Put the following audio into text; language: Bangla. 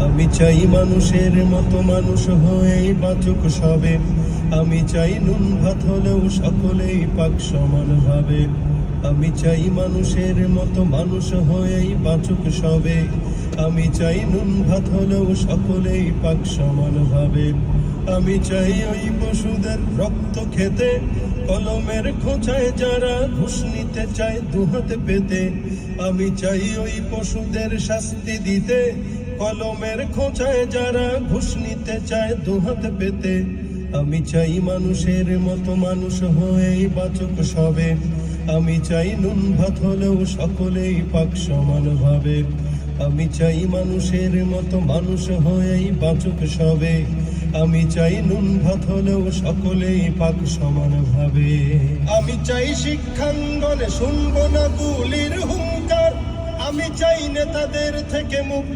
আমি চাই মানুষের মতো মানুষ হয়েই বাঁচুক সবে। আমি চাই নুন ভাত হলেও সকলেই পাক সমান ভাবে। আমি চাই মানুষের মতো মানুষ হয়েই বাঁচুক সবে। আমি চাই নুন ভাত হলেও সকলেই পাক সমান ভাবে। আমি চাই ওই পশুদের রক্ত খেতে, কলমের খোঁচায় যারা ঘুষ নিতে চায় দুহাত পেতে। আমি চাই ওই পশুদের শাস্তি দিতে, কলমের খোঁচায় যারা ঘুষ নিতে চায় দুহাত পেতে। আমি চাই মানুষের মতো মানুষ হয়েই বাঁচুক সবে। আমি চাই নুন ভাত হলেও সকলেই পাক সমান ভাবে। আমি চাই মানুষের মতো মানুষ হয়েই বাঁচুক সবে। আমি চাই নুন ভাত হলেও সকলেই পাক সমান ভাবে। আমি চাই শিক্ষাঙ্গনে শুনবো না গুলির হুঙ্কার। আমি চাই নেতাদের থেকে মুক্তি।